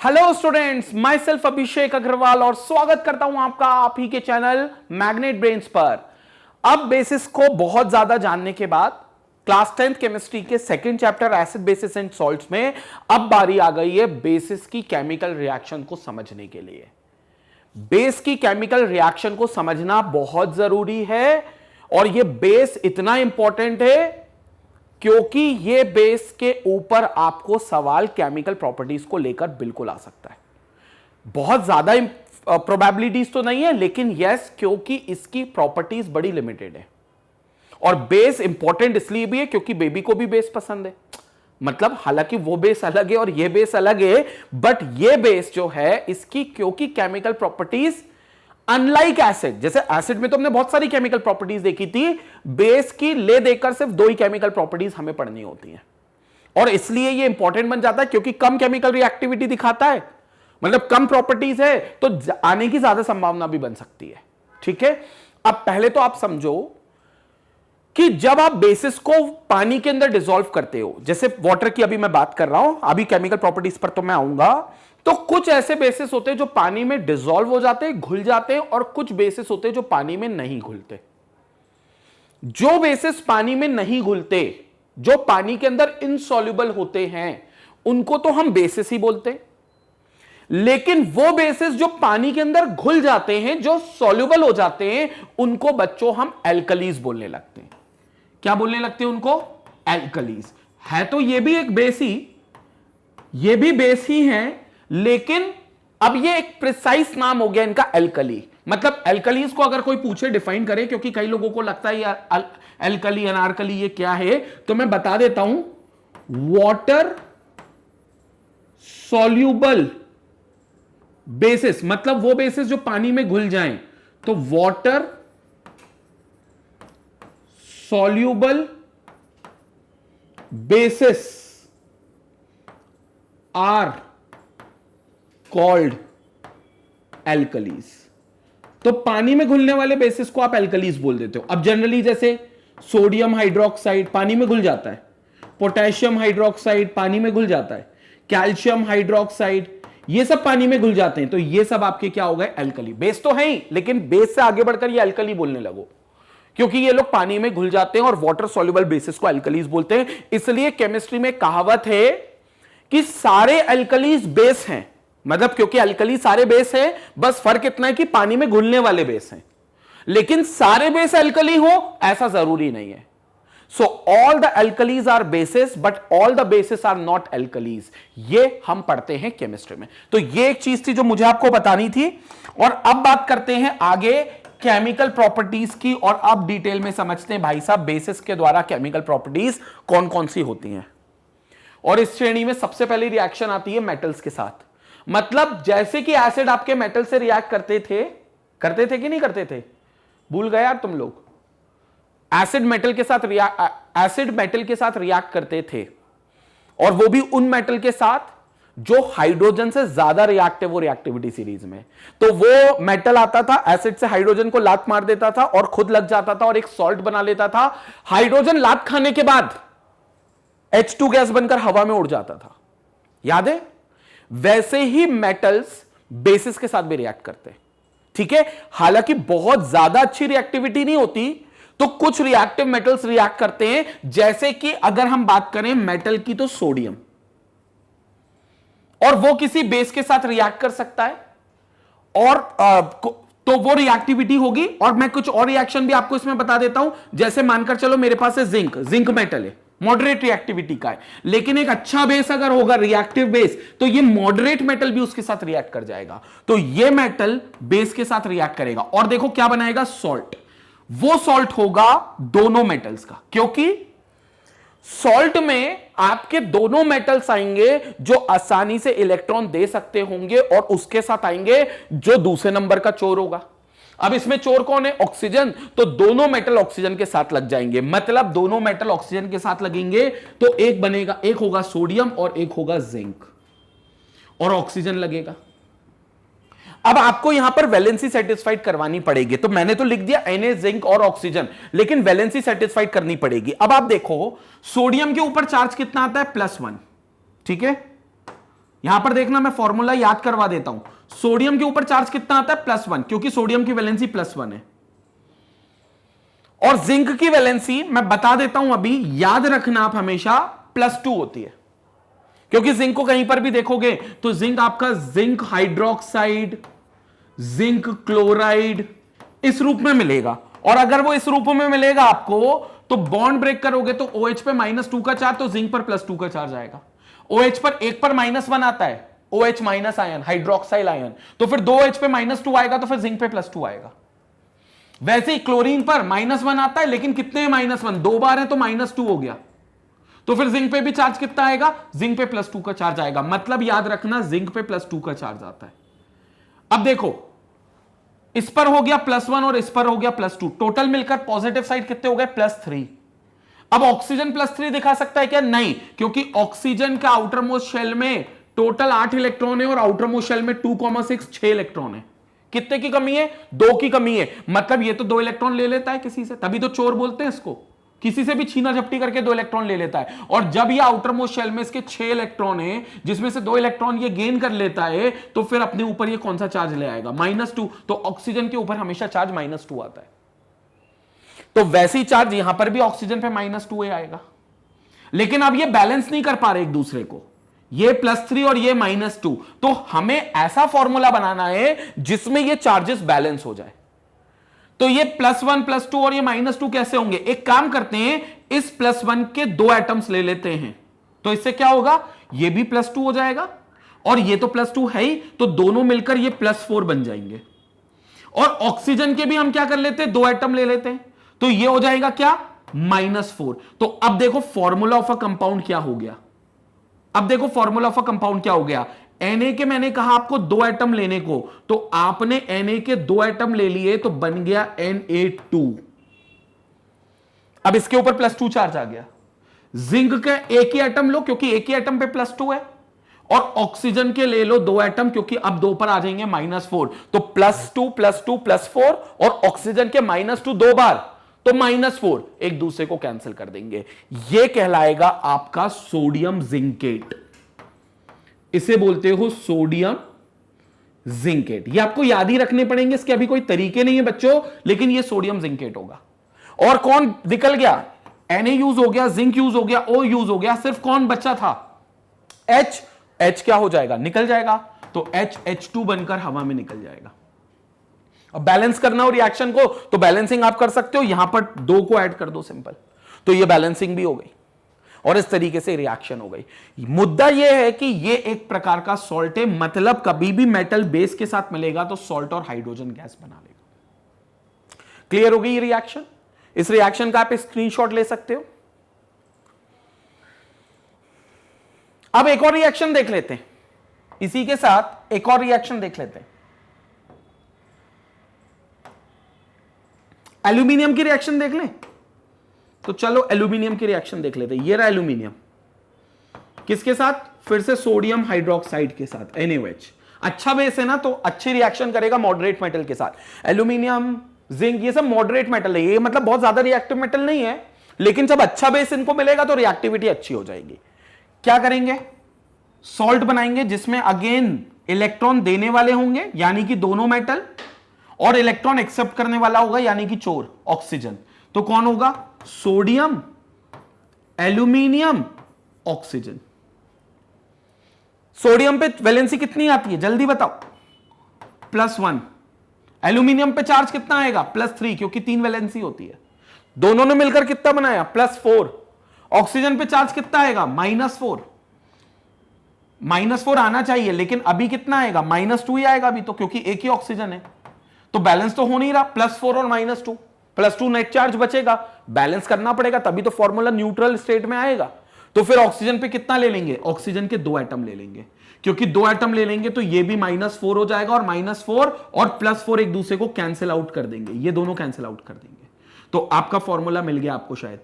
Hello students, my self अभिषेक अग्रवाल और स्वागत करता हूं आपका आप ही के चैनल मैग्नेट ब्रेन्स पर। अब बेसिस को बहुत ज्यादा जानने के बाद क्लास 10th केमिस्ट्री के second chapter acid basis and salts में अब बारी आ गई है बेसिस की केमिकल रिएक्शन को समझने के लिए। बेस की केमिकल रिएक्शन को समझना बहुत जरूरी है और यह बेस इतना इंपॉर्टेंट है क्योंकि ये बेस के ऊपर आपको सवाल केमिकल प्रॉपर्टीज को लेकर बिल्कुल आ सकता है। बहुत ज्यादा प्रोबेबिलिटीज तो नहीं है, लेकिन यस, क्योंकि इसकी प्रॉपर्टीज बड़ी लिमिटेड है। और बेस इंपॉर्टेंट इसलिए भी है क्योंकि बेबी को भी बेस पसंद है। मतलब हालांकि वो बेस अलग है और ये बेस अलग है, बट ये बेस जो है इसकी क्योंकि केमिकल प्रॉपर्टीज अनलाइक एसिड, जैसे एसिड में तो हमने बहुत सारी केमिकल प्रॉपर्टीज देखी थी, बेस की ले देकर सिर्फ दो ही केमिकल प्रॉपर्टीज हमें पढ़नी होती हैं। और इसलिए ये इंपॉर्टेंट बन जाता है क्योंकि कम केमिकल रिएक्टिविटी दिखाता है, मतलब कम प्रॉपर्टीज है, तो आने की ज्यादा संभावना भी बन सकती है। ठीक है, अब पहले तो आप समझो कि जब आप बेसिस को पानी के अंदर डिसॉल्व करते हो, जैसे वाटर की अभी मैं बात कर रहा हूं, अभी केमिकल प्रॉपर्टीज पर तो मैं आऊंगा, तो कुछ ऐसे बेसिस होते हैं जो पानी में डिसॉल्व हो जाते हैं, घुल जाते हैं, और कुछ बेसिस होते हैं जो पानी में नहीं घुलते। जो बेसिस पानी में नहीं घुलते, जो पानी के अंदर इनसॉल्युबल होते हैं, उनको तो हम बेसिस ही बोलते हैं। लेकिन वो बेसिस जो पानी के अंदर घुल जाते हैं, जो सॉल्युबल हो जाते हैं, उनको बच्चों हम एल्कलीज बोलने लगते हैं। क्या बोलने लगते हैं उनको? एल्कलीज। है तो ये भी एक बेस ही, ये भी बेस ही है, लेकिन अब ये एक प्रिसाइज नाम हो गया इनका, एल्कली। मतलब एल्कलीज को अगर कोई पूछे डिफाइन करे, क्योंकि कई लोगों को लगता है यार एल्कली अनारकली ये क्या है, तो मैं बता देता हूं, वाटर सॉल्यूबल बेसिस, मतलब वो बेसिस जो पानी में घुल जाएं, तो water soluble bases are called alkalis. तो पानी में घुलने वाले बेसिस को आप एल्कलीज बोल देते हो। अब जनरली जैसे सोडियम हाइड्रोक्साइड पानी में घुल जाता है, पोटेशियम हाइड्रोक्साइड पानी में घुल जाता है, कैल्शियम हाइड्रोक्साइड, ये सब पानी में घुल जाते हैं, तो ये सब आपके क्या हो गए? एल्कली। बेस तो है ही, लेकिन बेस से आगे बढ़कर ये एल्कली बोलने लगो, क्योंकि ये लोग पानी में घुल जाते हैं और वाटर सॉल्युबल बेसिस को एल्कलीज बोलते हैं। इसलिए केमिस्ट्री में कहावत है कि सारे एल्कलीज बेस हैं, मतलब क्योंकि एल्कली सारे बेस हैं, बस फर्क इतना है कि पानी में घुलने वाले बेस हैं। लेकिन सारे बेस एल्कली हो ऐसा जरूरी नहीं है। So all the alkalis are bases, but all the bases are not alkalis. ये हम पढ़ते हैं केमिस्ट्री में। तो ये एक चीज थी जो मुझे आपको बतानी थी। और अब बात करते हैं आगे केमिकल प्रॉपर्टीज की, और अब डिटेल में समझते हैं भाई साहब बेसिस के द्वारा केमिकल प्रॉपर्टीज कौन कौन सी होती हैं। और इस श्रेणी में सबसे पहली रिएक्शन आती है मेटल्स के साथ। मतलब जैसे कि एसिड आपके मेटल से रिएक्ट करते थे कि नहीं करते थे? भूल गए यार तुम लोग? एसिड मेटल के साथ रिएक्ट करते थे, और वो भी उन मेटल के साथ जो हाइड्रोजन से ज्यादा रिएक्टिव हो रिएक्टिविटी सीरीज में। तो वो मेटल आता था, एसिड से हाइड्रोजन को लात मार देता था और खुद लग जाता था और एक सॉल्ट बना लेता था। हाइड्रोजन लात खाने के बाद H2 गैस बनकर हवा में उड़ जाता था, याद है? वैसे ही मेटल्स बेसिस के साथ भी रिएक्ट करते हैं। ठीक है, हालांकि बहुत ज्यादा अच्छी रिएक्टिविटी नहीं होती, तो कुछ रिएक्टिव मेटल्स रिएक्ट करते हैं। जैसे कि अगर हम बात करें मेटल की, तो सोडियम, और वो किसी बेस के साथ रिएक्ट कर सकता है, और तो वो रिएक्टिविटी होगी। और मैं कुछ और रिएक्शन भी आपको इसमें बता देता हूं। जैसे मानकर चलो मेरे पास है जिंक मेटल है, मॉडरेट रिएक्टिविटी का है, लेकिन एक अच्छा बेस अगर होगा, रिएक्टिव बेस, तो ये मॉडरेट मेटल भी उसके साथ रिएक्ट कर जाएगा। तो ये मेटल बेस के साथ रिएक्ट करेगा, और देखो क्या बनाएगा? सॉल्ट। वो सॉल्ट होगा दोनों मेटल्स का, क्योंकि सॉल्ट में आपके दोनों मेटल्स आएंगे जो आसानी से इलेक्ट्रॉन दे सकते होंगे, और उसके साथ आएंगे जो दूसरे नंबर का चोर होगा। अब इसमें चोर कौन है? ऑक्सीजन। तो दोनों मेटल ऑक्सीजन के साथ लग जाएंगे, मतलब दोनों मेटल ऑक्सीजन के साथ लगेंगे, तो एक बनेगा, एक होगा सोडियम और एक होगा जिंक, और ऑक्सीजन लगेगा। अब आपको यहां पर वैलेंसी सेटिस्फाइड करवानी पड़ेगी, तो मैंने तो लिख दिया Na, जिंक और ऑक्सीजन, लेकिन वैलेंसी सेटिस्फाइड करनी पड़ेगी। अब आप देखो सोडियम के ऊपर चार्ज कितना आता है? +1, ठीक है? यहां पर देखना मैं फॉर्मूला याद करवा देता हूं। सोडियम के ऊपर चार्ज कितना आता है? +1, क्योंकि सोडियम की वैलेंसी +1 है। और जिंक की वैलेंसी मैं बता देता हूं अभी, याद रखना आप हमेशा, +2 होती है। क्योंकि जिंक को कहीं पर भी देखोगे तो जिंक आपका जिंक हाइड्रोक्साइड, जिंक क्लोराइड इस रूप में मिलेगा। और अगर वो इस रूप में मिलेगा आपको, तो बॉन्ड ब्रेक करोगे तो OH पे -2 का चार्ज, तो जिंक पर +2 का चार्ज आएगा। OH पर 1 पर -1 आता है, OH minus ion, hydroxyl ion, तो फिर 2H पे -2 आएगा, तो फिर जिंक पे +2 आएगा। वैसे ही क्लोरीन पर -1 आता है, लेकिन कितने -1? 2 बार है तो -2 हो गया, तो फिर जिंक पे भी चार्ज कितना आएगा? जिंक पे +2 का चार्ज आएगा। मतलब याद रखना, जिंक पे +2 का चार्ज आता है। अब देखो, इस पर हो गया +1 और इस पर हो गया +2, टोटल मिलकर पॉजिटिव साइड कितने हो गए? +3। अब ऑक्सीजन +3 दिखा सकता है क्या? नहीं, क्योंकि ऑक्सीजन का आउटर मोस्ट शेल में टोटल 8 इलेक्ट्रॉन है और आउटर मोस्ट शेल में 2,6 6 इलेक्ट्रॉन है। कितने की कमी है? 2 की कमी है। मतलब ये तो 2 इलेक्ट्रॉन ले लेता है किसी से, तभी तो चोर बोलते हैं इसको। किसी से भी छीना झपटी करके 2 इलेक्ट्रॉन ले लेता है। और जब ये आउटर मोस्ट शेल में इसके 6 इलेक्ट्रॉन है, जिसमें से 2 इलेक्ट्रॉन ये गेन कर लेता है, तो फिर अपने ऊपर ये कौन सा चार्ज ले आएगा? -2। तो ऑक्सीजन के ऊपर हमेशा चार्ज -2 आता है। तो वैसे ही चार्ज यहां पर भी ऑक्सीजन पे -2 आएगा। लेकिन अब ये बैलेंस नहीं कर पा रहे एक दूसरे को, ये +3 और ये -2। तो हमें ऐसा फॉर्मूला बनाना है जिसमें ये चार्जेस बैलेंस हो जाए। तो ये +1 +2 और ये -2 कैसे होंगे? एक काम करते हैं, इस +1 के 2 एटम्स ले लेते हैं, तो इससे क्या होगा? ये भी +2 हो जाएगा और ये तो +2 है ही, तो दोनों मिलकर ये +4 बन जाएंगे। और ऑक्सीजन के भी हम क्या कर लेते हैं? 2 एटम ले लेते हैं, तो ये हो जाएगा क्या? -4। तो अब देखो फॉर्मूला ऑफ अ कंपाउंड क्या हो गया। अब देखो फॉर्मूला ऑफ अ कंपाउंड क्या हो गया। Na के मैंने कहा आपको 2 एटम लेने को, तो आपने Na के 2 एटम ले लिए, तो बन गया Na2। अब इसके ऊपर +2 चार्ज आ गया। जिंक का एक ही एटम लो, क्योंकि एक ही एटम पे +2 है, और ऑक्सीजन के ले लो 2 एटम, क्योंकि अब 2 पर आ जाएंगे -4, तो +2 +2 +4, और ऑक्सीजन के -2 2 बार, तो -4, एक दूसरे को कैंसिल कर देंगे। यह कहलाएगा आपका सोडियम जिंकेट। इसे बोलते हो सोडियम जिंकेट। ये आपको याद ही रखने पड़ेंगे, इसके अभी कोई तरीके नहीं है बच्चों, लेकिन ये सोडियम जिंकेट होगा। और कौन निकल गया? Na यूज हो गया, जिंक यूज हो गया, O यूज हो गया, सिर्फ कौन बचा था? H क्या हो जाएगा? निकल जाएगा, तो H2 बनकर हवा में निकल जाएगा। अब बैलेंस करना हो रिएक्शन को, तो बैलेंसिंग आप कर सकते हो, यहां पर 2 को ऐड कर दो, सिंपल, तो ये बैलेंसिंग भी हो गई और इस तरीके से रिएक्शन हो गई। मुद्दा यह है कि ये एक प्रकार का सॉल्ट है, मतलब कभी भी मेटल बेस के साथ मिलेगा तो सॉल्ट और हाइड्रोजन गैस बना लेगा। क्लियर हो गई ये रिएक्शन? इस रिएक्शन का आप स्क्रीनशॉट ले सकते हो। अब एक और रिएक्शन देख लेते हैं, इसी के साथ एक और रिएक्शन देख लेते हैं। एल्यूमिनियम की रिएक्शन देख लें, तो चलो एल्यूमिनियम की रिएक्शन देख लेते हैं। ये रहा एल्यूमिनियम, किसके साथ? फिर से सोडियम हाइड्रोक्साइड के साथ, NaOH। अच्छा बेस है ना, तो अच्छी रिएक्शन करेगा मॉडरेट मेटल के साथ। एल्यूमिनियम, जिंक, ये सब मॉडरेट मेटल है, ये मतलब बहुत ज्यादा रिएक्टिव मेटल नहीं है, लेकिन जब अच्छा बेस इनको मिलेगा तो रिएक्टिविटी अच्छी हो जाएगी। क्या करेंगे? सॉल्ट बनाएंगे जिसमें अगेन इलेक्ट्रॉन देने वाले होंगे, यानी कि दोनों मेटल, और इलेक्ट्रॉन एक्सेप्ट करने वाला होगा, यानी कि चोर, ऑक्सीजन। तो कौन होगा? Sodium, aluminium, oxygen. सोडियम पे वैलेंसी कितनी आती है जल्दी बताओ? +1। एल्यूमिनियम पे चार्ज कितना आएगा? +3, क्योंकि 3 वैलेंसी होती है। दोनों ने मिलकर कितना बनाया? +4। ऑक्सीजन पे चार्ज कितना आएगा? -4। -4 आना चाहिए, लेकिन अभी कितना आएगा? -2 ही आएगा अभी तो, क्योंकि एक ही ऑक्सीजन है, तो बैलेंस तो हो नहीं रहा। +4 और -2, +2 नेट चार्ज बचेगा, बैलेंस करना पड़ेगा, तभी तो फॉर्मूला न्यूट्रल स्टेट में आएगा। तो फिर ऑक्सीजन पे कितना ले लेंगे? ऑक्सीजन के 2 एटम ले लेंगे, क्योंकि 2 एटम ले लेंगे तो ये भी -4 हो जाएगा, और -4 और +4 एक दूसरे को कैंसिल आउट कर देंगे, ये दोनों कैंसिल आउट कर देंगे। तो आपका फॉर्मूला मिल गया आपको शायद,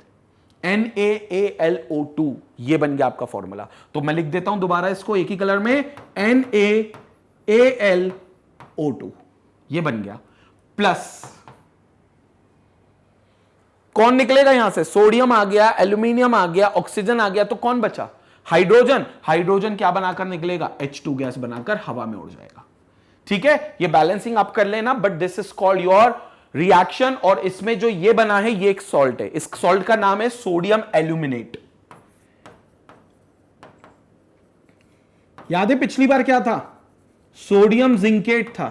NaAlO2, ये बन गया आपका फॉर्मूला। तो मैं लिख देता हूं दोबारा इसको एक ही कलर में, NaAlO2, ये बन गया। प्लस कौन निकलेगा यहां से? सोडियम आ गया, एल्यूमिनियम आ गया, ऑक्सीजन आ गया, तो कौन बचा? हाइड्रोजन, हाइड्रोजन क्या बनाकर निकलेगा, H2 गैस बनाकर हवा में उड़ जाएगा। ठीक है, ये बैलेंसिंग आप कर लेना, but this is called your reaction. और इसमें जो ये बना है ये एक सॉल्ट है, इस सॉल्ट का नाम है सोडियम एल्यूमिनेट। याद है पिछली बार क्या था, सोडियम जिंकेट था,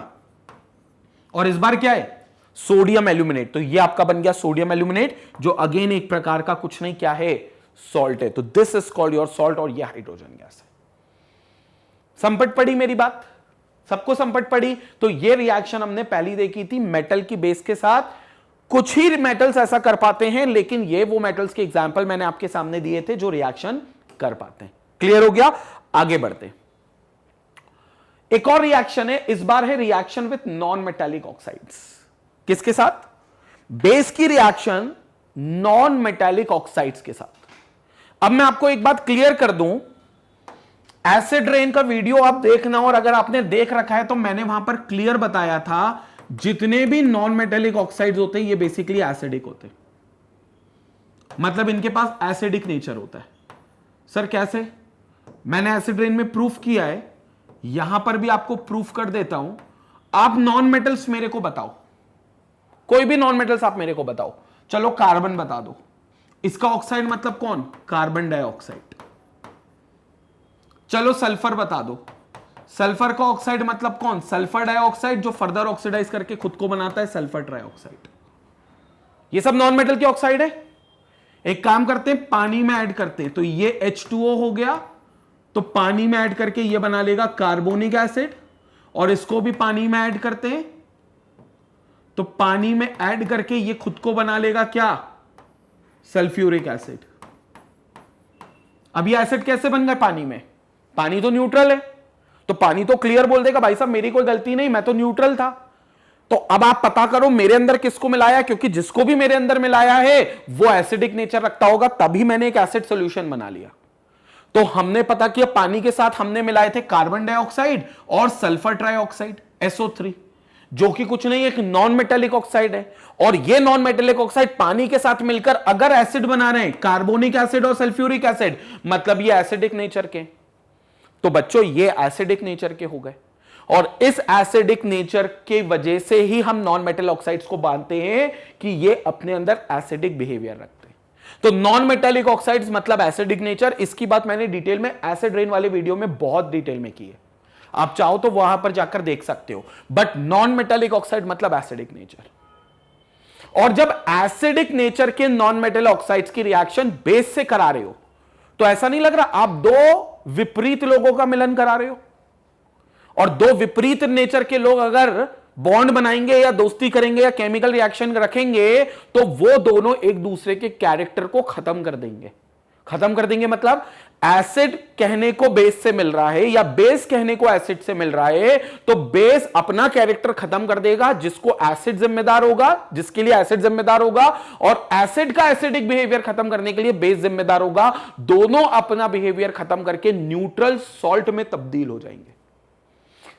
और इस बार क्या है, सोडियम एल्यूमिनेट। तो ये आपका बन गया सोडियम एल्यूमिनेट, जो अगेन एक प्रकार का कुछ नहीं क्या है, सॉल्ट है। तो this is called your salt, और ये हाइड्रोजन गैस है। संपट पड़ी मेरी बात, सबको संपट पड़ी। तो ये रिएक्शन हमने पहली देखी थी, मेटल की बेस के साथ। कुछ ही मेटल्स ऐसा कर पाते हैं, लेकिन ये वो मेटल्स के एग्जांपल मैंने आपके सामने दिए थे जो रिएक्शन कर पाते हैं। क्लियर हो गया, आगे बढ़ते हैं। एक और रिएक्शन है, इस बार है reaction with non metallic oxides. किसके साथ, बेस की रिएक्शन नॉन मेटेलिक ऑक्साइड्स के साथ। अब मैं आपको एक बात क्लियर कर दूं, एसिड रेन का वीडियो आप देखना, और अगर आपने देख रखा है तो मैंने वहां पर क्लियर बताया था, जितने भी नॉन मेटेलिक ऑक्साइड्स होते हैं ये बेसिकली एसिडिक होते हैं, मतलब इनके पास एसिडिक नेचर होता है। सर कैसे, मैंने एसिड रेन में प्रूफ किया है, यहां पर भी आपको प्रूफ कर देता हूं। आप नॉन मेटल्स मेरे को बताओ, कोई भी नॉन मेटल्स आप मेरे को बताओ। चलो कार्बन बता दो, इसका ऑक्साइड मतलब कौन, कार्बन डाइऑक्साइड। चलो सल्फर बता दो, सल्फर का ऑक्साइड मतलब कौन, सल्फर डाइऑक्साइड, जो फर्दर ऑक्सीडाइज करके खुद को बनाता है सल्फर ट्राइऑक्साइड। ये सब नॉन मेटल के ऑक्साइड है। एक काम करते हैं, पानी में ऐड करते हैं, तो ये H2O हो गया, तो पानी में ऐड करके ये बना लेगा कार्बोनिक एसिड, और इसको भी पानी में ऐड करते हैं, तो पानी में ऐड करके ये खुद को बना लेगा क्या, सल्फ्यूरिक एसिड। अब ये एसिड कैसे बन गए पानी में, पानी तो न्यूट्रल है, तो पानी तो क्लियर बोल देगा भाई साहब मेरी कोई गलती नहीं, मैं तो न्यूट्रल था। तो अब आप पता करो मेरे अंदर किसको मिलाया, क्योंकि जिसको भी मेरे अंदर मिलाया है वो एसिडिक नेचर रखता होगा, तभी मैंने एक एसिड सॉल्यूशन बना लिया। तो हमने पता किया पानी के साथ हमने मिलाए थे कार्बन डाइऑक्साइड और सल्फर ट्राइऑक्साइड SO3, जो कि कुछ नहीं एक नॉन मेटेलिक ऑक्साइड है। और ये नॉन मेटेलिक ऑक्साइड पानी के साथ मिलकर अगर एसिड बना रहे हैं, कार्बोनिक एसिड और सल्फ्यूरिक एसिड, मतलब ये एसिडिक नेचर के। तो बच्चों ये एसिडिक नेचर के हो गए, और इस एसिडिक नेचर के वजह से ही हम नॉन मेटल ऑक्साइड्स को बांधते हैं कि ये अपने अंदर एसिडिक बिहेवियर रखते हैं। तो नॉन मेटेलिक ऑक्साइड्स मतलब एसिडिक नेचर। इसकी बात मैंने डिटेल में एसिड रेन वाले वीडियो में बहुत डिटेल में की है, आप चाहो तो वहां पर जाकर देख सकते हो। बट नॉन मेटेलिक ऑक्साइड मतलब एसिडिक नेचर। और जब एसिडिक नेचर के नॉन मेटल ऑक्साइड्स की रिएक्शन बेस से करा रहे हो, तो ऐसा नहीं लग रहा आप दो विपरीत लोगों का मिलन करा रहे हो। और दो विपरीत नेचर के लोग अगर बॉन्ड बनाएंगे या दोस्ती करेंगे या केमिकल रिएक्शन रखेंगे, तो वो दोनों एक दूसरे के कैरेक्टर को खत्म कर देंगे। खत्म कर देंगे मतलब एसिड कहने को बेस से मिल रहा है या बेस कहने को एसिड से मिल रहा है, तो बेस अपना कैरेक्टर खत्म कर देगा, जिसको एसिड जिम्मेदार होगा, जिसके लिए एसिड जिम्मेदार होगा, और एसिड का एसिडिक बिहेवियर खत्म करने के लिए बेस जिम्मेदार होगा। दोनों अपना बिहेवियर खत्म करके न्यूट्रल सॉल्ट में तब्दील हो जाएंगे।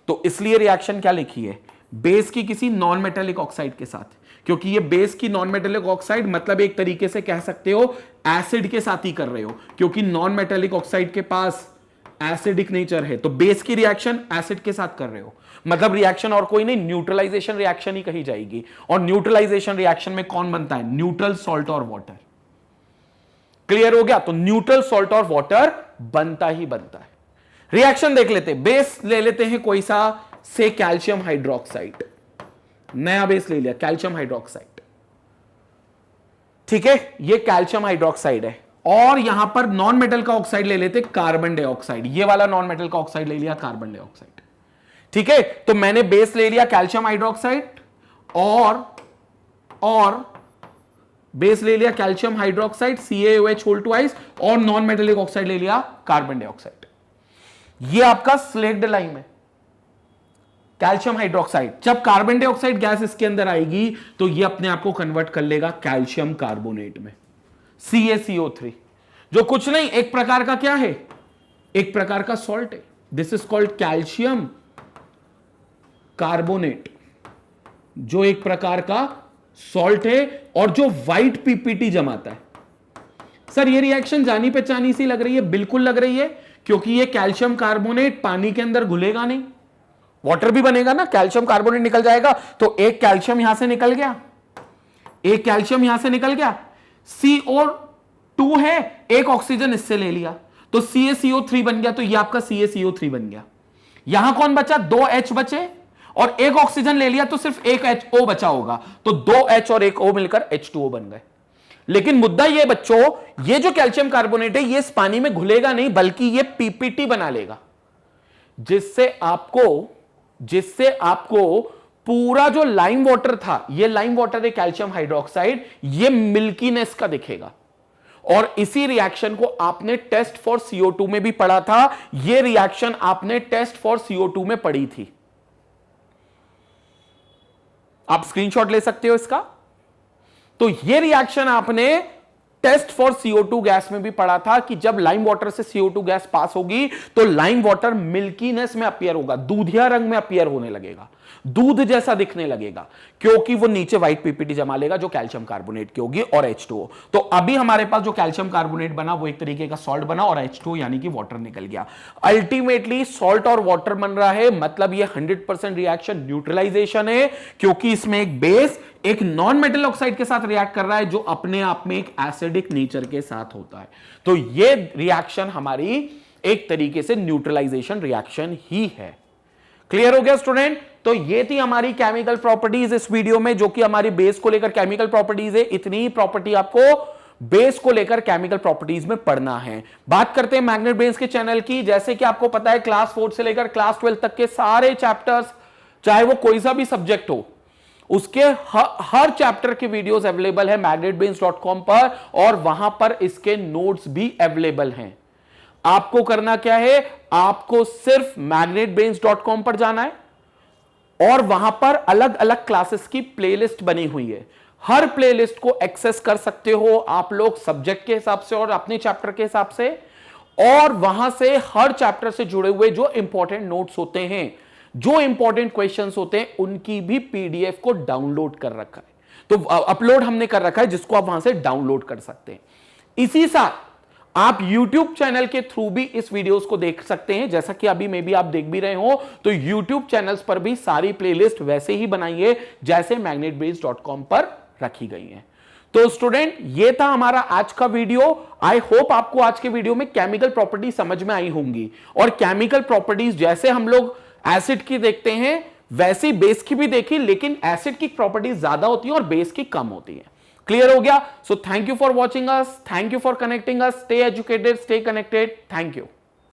तो इसलिए रिएक्शन क्या लिखी है, बेस की किसी नॉन मेटेलिक ऑक्साइड के साथ, क्योंकि ये बेस की नॉन मेटेलिक ऑक्साइड मतलब एक तरीके से कह सकते हो एसिड के साथ ही कर रहे हो, क्योंकि नॉन मेटेलिक ऑक्साइड के पास एसिडिक नेचर है। तो बेस की रिएक्शन एसिड के साथ कर रहे हो, मतलब रिएक्शन और कोई नहीं, न्यूट्रलाइजेशन रिएक्शन ही कही जाएगी। और न्यूट्रलाइजेशन रिएक्शन में कौन बनता है, न्यूट्रल सॉल्ट और वाटर। क्लियर हो गया, तो न्यूट्रल सॉल्ट और वाटर बनता ही बनता है। रिएक्शन देख लेते हैं, बेस ले लेते हैं कोई सा, से कैल्शियम हाइड्रोक्साइड, नया बेस ले लिया कैल्शियम हाइड्रोक्साइड। ठीक है, ये कैल्शियम हाइड्रोक्साइड है, और यहां पर नॉन मेटल का ऑक्साइड ले लेते कार्बन डाइऑक्साइड, ये वाला नॉन मेटल का ऑक्साइड ले लिया कार्बन डाइऑक्साइड। ठीक है, तो मैंने बेस ले लिया कैल्शियम हाइड्रोक्साइड और बेस ले लिया calcium hydroxide CaOH whole twice, और नॉन मेटेलिक ऑक्साइड ले लिया कार्बन डाइऑक्साइड। ये आपका स्लेक्ड लाइम है कैल्शियम हाइड्रोक्साइड। जब कार्बन डाइऑक्साइड गैस इसके अंदर आएगी तो ये अपने आप को कन्वर्ट कर लेगा कैल्शियम कार्बोनेट में, CaCO3, जो कुछ नहीं एक प्रकार का क्या है, एक प्रकार का सॉल्ट है। This is called calcium carbonate, जो एक प्रकार का सॉल्ट है और जो व्हाइट PPT जमाता है। सर ये रिएक्शन जानी पहचानी सी लग रही है, बिल्कुल लग रही है, क्योंकि ये कैल्शियम कार्बोनेट पानी के अंदर घुलेगा नहीं, वाटर भी बनेगा ना, कैल्शियम कार्बोनेट निकल जाएगा, तो एक कैल्शियम यहां से निकल गया, एक कैल्शियम यहां से निकल गया, CO2 है, एक ऑक्सीजन इससे ले लिया, तो CaCO3 बन गया, तो ये आपका CaCO3 बन गया। यहां कौन बचा? 2 H बचे, और एक ऑक्सीजन ले लिया तो सिर्फ एक HO बचा होगा, तो 2 H और एक O मिलकर H2O बन गए। लेकिन मुद्दा ये बच्चों, ये जो कैल्शियम कार्बोनेट है ये इस पानी में घुलेगा नहीं, बल्कि ये PPT बना लेगा, जिससे आपको पूरा जो लाइम वाटर था, ये लाइम वाटर है कैल्शियम हाइड्रोक्साइड, ये मिल्कीनेस का दिखेगा। और इसी रिएक्शन को आपने टेस्ट फॉर CO2 में भी पढ़ा था, ये रिएक्शन आपने टेस्ट फॉर CO2 में पढ़ी थी, आप स्क्रीनशॉट ले सकते हो इसका। तो ये रिएक्शन आपने टेस्ट फॉर CO2 गैस में भी पढ़ा था कि जब लाइम वाटर से CO2 गैस पास होगी तो लाइम वाटर मिल्कीनेस में अपीयर होगा, दूधिया रंग में अपीयर होने लगेगा, दूध जैसा दिखने लगेगा, क्योंकि वो नीचे व्हाइट PPT जमा लेगा जो कैल्शियम कार्बोनेट की होगी और H2O। तो अभी हमारे पास जो कैल्शियम कार्बोनेट बना वो एक तरीके का सॉल्ट बना और H2O यानी कि वाटर निकल गया। अल्टीमेटली सॉल्ट और वाटर बन रहा है, मतलब ये 100% रिएक्शन न्यूट्रलाइजेशन है, क्योंकि इसमें एक बेस एक नॉन मेटल ऑक्साइड के साथ रिएक्ट कर रहा है जो अपने आप में एक एसिडिक नेचर के साथ होता है। तो ये रिएक्शन हमारी एक तरीके से न्यूट्रलाइजेशन रिएक्शन ही है। क्लियर हो गया स्टूडेंट? तो ये थी हमारी केमिकल प्रॉपर्टीज इस वीडियो में, जो कि हमारी बेस को लेकर केमिकल प्रॉपर्टीज है। इतनी ही प्रॉपर्टी आपको बेस को लेकर केमिकल प्रॉपर्टीज में पढ़ना है। बात करते हैं मैग्नेट ब्रेन्स के चैनल की। जैसे कि आपको पता है क्लास 4 से लेकर क्लास 12 तक के सारे चैप्टर्स, चाहे वो कोई सा भी सब्जेक्ट हो, उसके हर चैप्टर के वीडियोस अवेलेबल है magnetbrains.com पर, और वहां पर इसके नोट्स भी अवेलेबल हैं। आपको करना क्या है, आपको सिर्फ magnetbrains.com पर जाना है और वहां पर अलग अलग क्लासेस की प्लेलिस्ट बनी हुई है। हर प्लेलिस्ट को एक्सेस कर सकते हो आप लोग सब्जेक्ट के हिसाब से और अपने चैप्टर के हिसाब से, और वहां से हर चैप्टर से जुड़े हुए जो इंपॉर्टेंट नोट्स होते हैं, जो इंपॉर्टेंट क्वेश्चंस होते हैं, उनकी भी PDF को डाउनलोड कर रखा है, तो अपलोड हमने कर रखा है, जिसको आप वहां से डाउनलोड कर सकते हैं। इसी साथ आप YouTube चैनल के थ्रू भी इस वीडियोस को देख सकते हैं, जैसा कि अभी में भी आप देख भी रहे हो। तो YouTube चैनल्स पर भी सारी प्लेलिस्ट वैसे ही बनाई है जैसे magnetbrains.com पर रखी गई है। तो स्टूडेंट, ये था हमारा आज का वीडियो। आई होप आपको आज के वीडियो में केमिकल प्रॉपर्टी समझ में आई होंगी, और केमिकल प्रॉपर्टीज जैसे हम लोग एसिड की देखते हैं वैसे बेस की भी देखी, लेकिन एसिड की प्रॉपर्टीज ज्यादा होती है और बेस की कम होती है। क्लियर हो गया? So thank you for watching us, thank you for connecting us, stay educated, stay connected, thank you.